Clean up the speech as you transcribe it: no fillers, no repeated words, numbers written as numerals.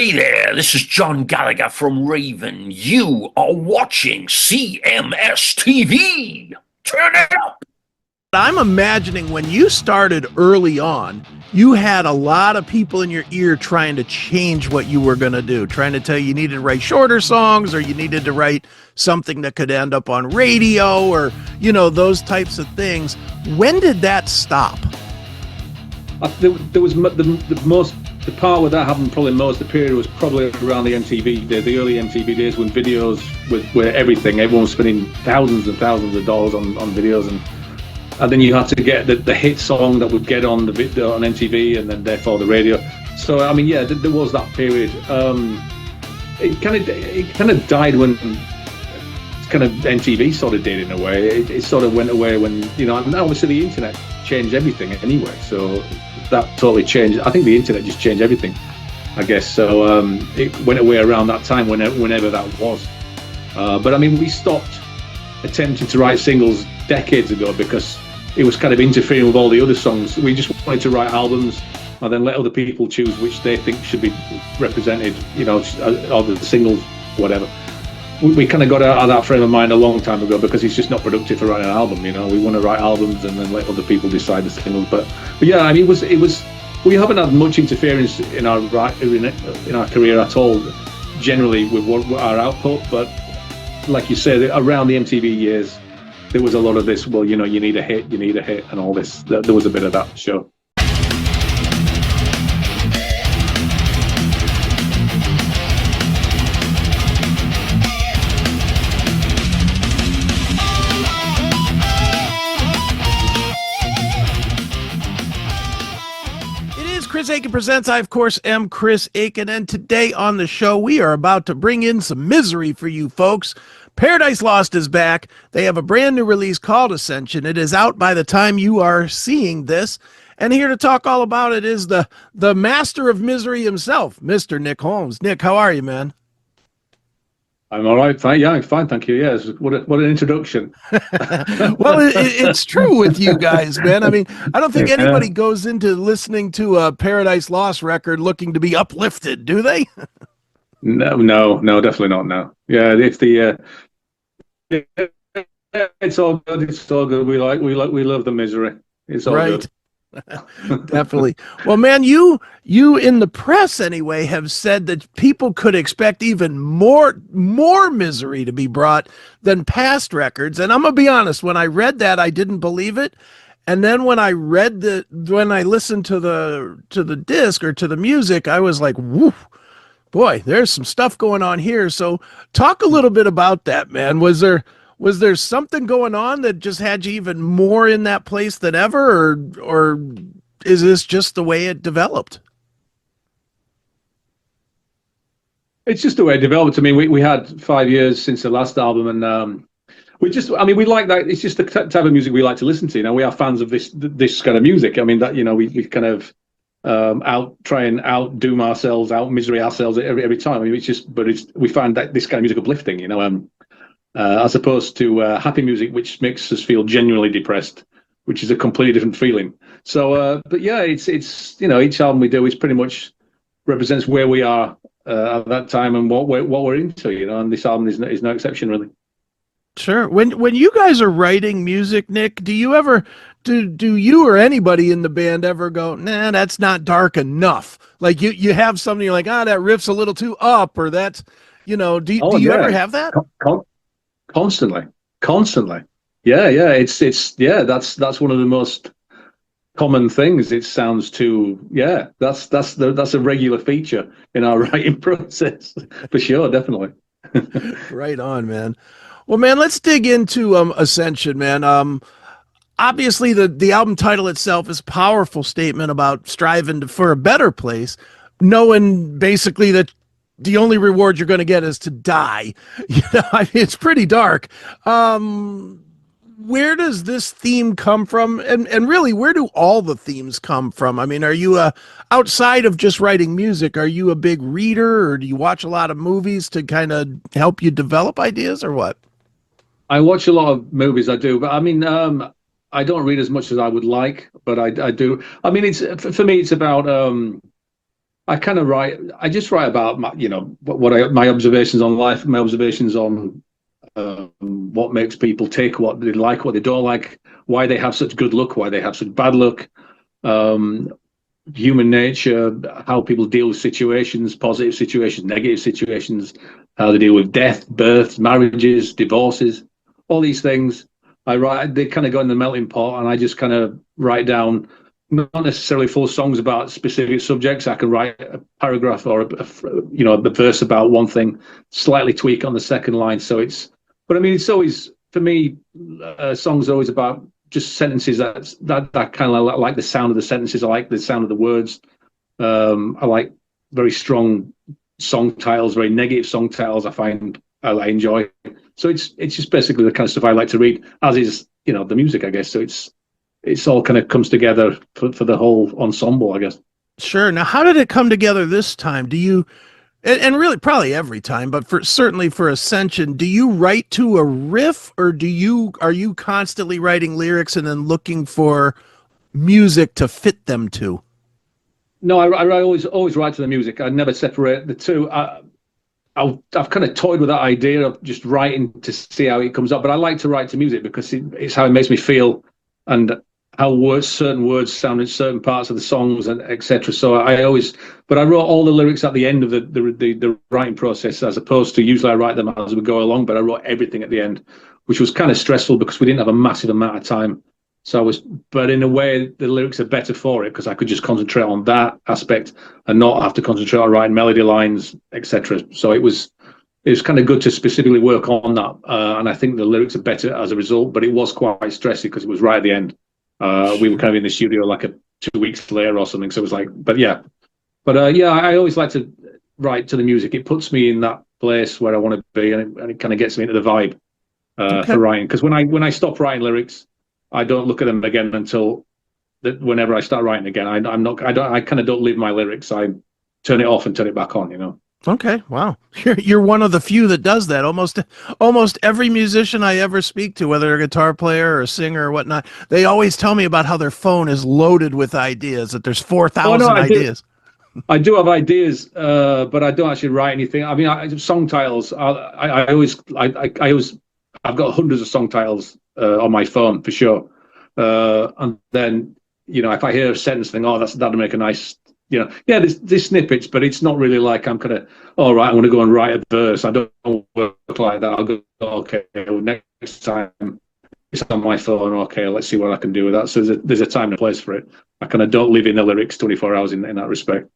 Hey there, this is John Gallagher from Raven. You are watching CMS TV. Turn it up. I'm imagining when you started early on, you had a lot of people in your ear trying to change what you were going to do, trying to tell you needed to write shorter songs or you needed to write something that could end up on radio or, those types of things. When did that stop? There was the part where that happened probably most, the period was probably around the MTV, the early MTV days when videos were everything. Everyone was spending thousands and thousands of dollars on videos, and then you had to get the hit song that would get on the video on MTV and then therefore the radio. So I mean, yeah, there was that period. It kind of died when kind of MTV sort of did in a way. It sort of went away when, and obviously the internet changed everything anyway. So that totally changed. I think the internet just changed everything, I guess. So it went away around that time, whenever that was. But I mean, we stopped attempting to write singles decades ago because it was kind of interfering with all the other songs. We just wanted to write albums and then let other people choose which they think should be represented, or the singles, whatever. We kind of got out of that frame of mind a long time ago because it's just not productive for writing an album. We want to write albums and then let other people decide the singles. But yeah, I mean, it was. We haven't had much interference in our career at all, generally with our output. But like you said, around the MTV years, there was a lot of this. Well, you need a hit, and all this. There was a bit of that, sure. Chris Akin Presents. I, of course, am Chris Akin, and today on the show, we are about to bring in some misery for you folks. Paradise Lost is back. They have a brand new release called Ascension. It is out by the time you are seeing this, and here to talk all about it is the master of misery himself, Mr. Nick Holmes. Nick, how are you, man? I'm all right. Fine. Yeah, I'm fine. Thank you. Yes. What an introduction. Well, it's true with you guys, man. I mean, I don't think anybody goes into listening to a Paradise Lost record looking to be uplifted, do they? No, definitely not. No. Yeah, it's it's all good. It's all good. We love the misery. It's all right. Good. Definitely. Well, man, you in the press anyway have said that people could expect even more misery to be brought than past records. And I'm gonna be honest, when I read that, I didn't believe it. And then when I listened to the disc or to the music, I was like, woo, boy, there's some stuff going on here. So talk a little bit about that, man. Was there something going on that just had you even more in that place than ever, or is this just the way it developed? It's just the way it developed. I mean, we had 5 years since the last album, and we like that. It's just the type of music we like to listen to. We are fans of this kind of music. I mean, that we kind of try and outdo ourselves, out misery ourselves every time. I mean, we find that this kind of music uplifting. As opposed to happy music, which makes us feel genuinely depressed, which is a completely different feeling. So, but yeah, it's each album we do is pretty much represents where we are at that time and what we're into, and this album is no exception, really. Sure. When you guys are writing music, Nick, do you ever do you or anybody in the band ever go, nah, that's not dark enough? Like you have something you're like, that riff's a little too up, or that's, do you ever have that? Constantly. Yeah. It's that's one of the most common things. It sounds too, that's a regular feature in our writing process for sure, definitely. Right on, man. Well, man, let's dig into Ascension, man. Obviously the album title itself is a powerful statement about striving for a better place, knowing basically that the only reward you're going to get is to die. I mean, it's pretty dark. Where does this theme come from? And really, where do all the themes come from? I mean, are you outside of just writing music, are you a big reader, or do you watch a lot of movies to kind of help you develop ideas, or what? I watch a lot of movies, I do. But I mean, I don't read as much as I would like, but I do. I mean, it's for me, it's about I kind of write. I just write about my, my observations on life, my observations on what makes people tick, what they like, what they don't like, why they have such good luck, why they have such bad luck, um, human nature, how people deal with situations, positive situations, negative situations, how they deal with death, births, marriages, divorces, all these things. I write. They kind of go in the melting pot, and I just kind of write down not necessarily full songs about specific subjects. I can write a paragraph or the verse about one thing, slightly tweak on the second line. So but I mean, it's always for me, songs are always about just sentences that kind of like the sound of the sentences. I like the sound of the words. I like very strong song titles, very negative song titles. I find I enjoy. So it's just basically the kind of stuff I like to read, as is the music, I guess. So it's all kind of comes together for the whole ensemble, I guess. Sure. Now, how did it come together this time? Do you, and really probably every time, but certainly for Ascension, do you write to a riff, or are you constantly writing lyrics and then looking for music to fit them to? No, I always write to the music. I never separate the two. I've kind of toyed with that idea of just writing to see how it comes up, but I like to write to music because it's how it makes me feel, and how certain words sound in certain parts of the songs, and etc. So but I wrote all the lyrics at the end of the writing process, as opposed to usually I write them as we go along. But I wrote everything at the end, which was kind of stressful because we didn't have a massive amount of time. But in a way, the lyrics are better for it because I could just concentrate on that aspect and not have to concentrate on writing melody lines, etc. So it was kind of good to specifically work on that, and I think the lyrics are better as a result. But it was quite stressful because it was right at the end. We were kind of in the studio like 2 weeks later or something. So it was like, I always like to write to the music. It puts me in that place where I want to be, and it kind of gets me into the vibe for writing. Because when I stop writing lyrics, I don't look at them again until whenever I start writing again. I kind of don't leave my lyrics. I turn it off and turn it back on. Okay, wow. You're one of the few that does that. Almost every musician I ever speak to, whether they're a guitar player or a singer or whatnot, they always tell me about how their phone is loaded with ideas, that there's 4,000 ideas. I do have ideas, but I don't actually write anything. I mean, song titles. I've got hundreds of song titles on my phone for sure. And then if I hear a sentence, think, oh, that'll make a nice. There's snippets, but it's not really like I'm kind of, all right, I want to go and write a verse. I don't work like that. I'll go, okay, well, next time it's on my phone. Okay, let's see what I can do with that. So there's a time and a place for it. I kind of don't live in the lyrics 24 hours in that respect.